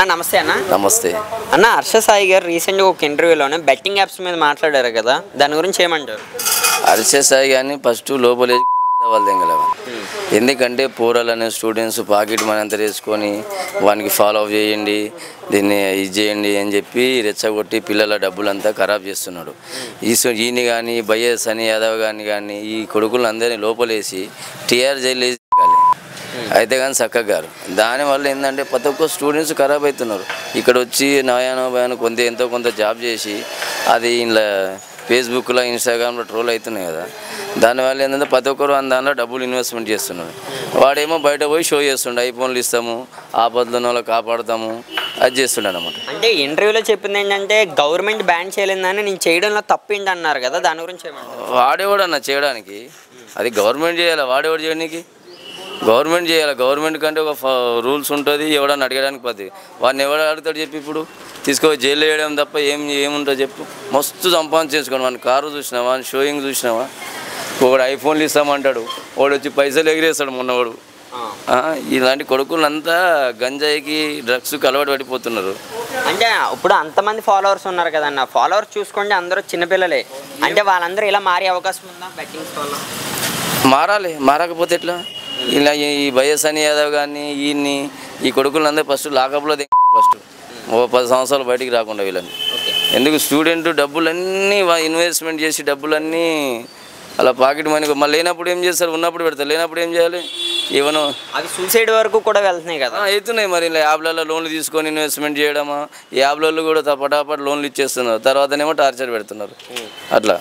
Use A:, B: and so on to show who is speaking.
A: అన్న నమస్తే అన్న.
B: నమస్తే
A: అన్న, హర్ష సాయి గారు రీసెంట్గా ఒక ఇంటర్వ్యూలోనే బెట్టింగ్ యాప్స్ మీద మాట్లాడారు కదా, దాని గురించి ఏమంటారు?
B: హర్ష సాయి కానీ ఫస్ట్ లోపలే వాళ్ళు తెంగలేవా, ఎందుకంటే పోరాలనే స్టూడెంట్స్ పాకెట్ మనీ అంతా వేసుకొని వానికి ఫాలో అప్ చేయండి, దీన్ని ఇది చేయండి అని చెప్పి రెచ్చగొట్టి పిల్లల డబ్బులంతా ఖరాబ్ చేస్తున్నాడు. ఈయన కానీ బైఎస్ అని యాదవ్ కానీ ఈ కొడుకులందరినీ లోపలేసి టీఆర్ జైలు వేసి అయితే కానీ చక్కగా గారు. దానివల్ల ఏంటంటే ప్రతి ఒక్క స్టూడెంట్స్ ఖరాబ్ అవుతున్నారు. ఇక్కడ వచ్చి నయానో భయానో ఎంతో కొంత జాబ్ చేసి అది ఇలా ఫేస్బుక్లో ఇన్స్టాగ్రామ్లో ట్రోల్ అవుతున్నాయి కదా, దానివల్ల ఏంటంటే ప్రతి ఒక్కరు దానిలో డబ్బులు ఇన్వెస్ట్మెంట్ చేస్తున్నారు. వాడేమో బయట పోయి షో చేస్తుండే, ఐఫోన్లు ఇస్తాము, ఆపదలను వాళ్ళు కాపాడుతాము, అది చేస్తుండే అనమాట.
A: అంటే ఇంటర్వ్యూలో చెప్పింది ఏంటంటే గవర్నమెంట్ బ్యాన్ చేయలేదని నేను చేయడంలో తప్పింది అన్నారు కదా, దాని గురించి ఏమంటారు?
B: వాడేవాడు అన్న చేయడానికి, అది గవర్నమెంట్ చేయాలి, వాడేవాడు చేయడానికి గవర్నమెంట్ చేయాలి. గవర్నమెంట్ కంటే ఒక రూల్స్ ఉంటుంది, ఎవడన్నా అడగడానికి పది వాడిని ఎవడు అడుగుతాడు చెప్పి, ఇప్పుడు తీసుకొని జైలు వేయడం తప్ప ఏముంటుంది చెప్పు. మస్తు సంపాదించేసుకోండి, వాడిని కారు చూసినావా, వాడిని షోయింగ్ చూసినావా, ఒకడు ఐఫోన్లు ఇస్తామంటాడు, వాడు వచ్చి పైసలు ఎగిరేస్తాడు మొన్నవాడు. ఇలాంటి కొడుకులంతా గంజాయికి డ్రగ్స్కి అలవాటు పడిపోతున్నారు.
A: అంటే ఇప్పుడు అంతమంది ఫాలోవర్స్ ఉన్నారు కదన్న, ఫాలోవర్స్ చూసుకోండి అందరూ చిన్నపిల్లలే, అంటే వాళ్ళందరూ ఇలా మారే అవకాశం ఉందా బెట్టింగ్స్ వల్ల?
B: మారాలి, మారకపోతే ఎట్లా? ఇలా ఈ బైఎస్ అని యాదవ్ కానీ ఈ కొడుకులందరూ ఫస్ట్ లాకప్లో ఫస్ట్ 10 సంవత్సరాలు బయటికి రాకుండా వీళ్ళని. ఎందుకు స్టూడెంట్ డబ్బులన్నీ ఇన్వెస్ట్మెంట్ చేసి డబ్బులన్నీ అలా పాకెట్ మనీ మళ్ళీ లేనప్పుడు ఏం చేస్తారు, ఉన్నప్పుడు పెడతారు, లేనప్పుడు ఏం చేయాలి? ఏమన్నా
A: అవి సూసైడ్ వరకు కూడా వెళ్తున్నాయి కదా.
B: అవుతున్నాయి మరి. ఇలా యాప్లలో లోన్లు తీసుకొని ఇన్వెస్ట్మెంట్ చేయడమా, యాప్లలో కూడా పటాపట్ లోన్లు ఇచ్చేస్తున్నారు, తర్వాతనేమో టార్చర్ పెడుతున్నారు అట్లా.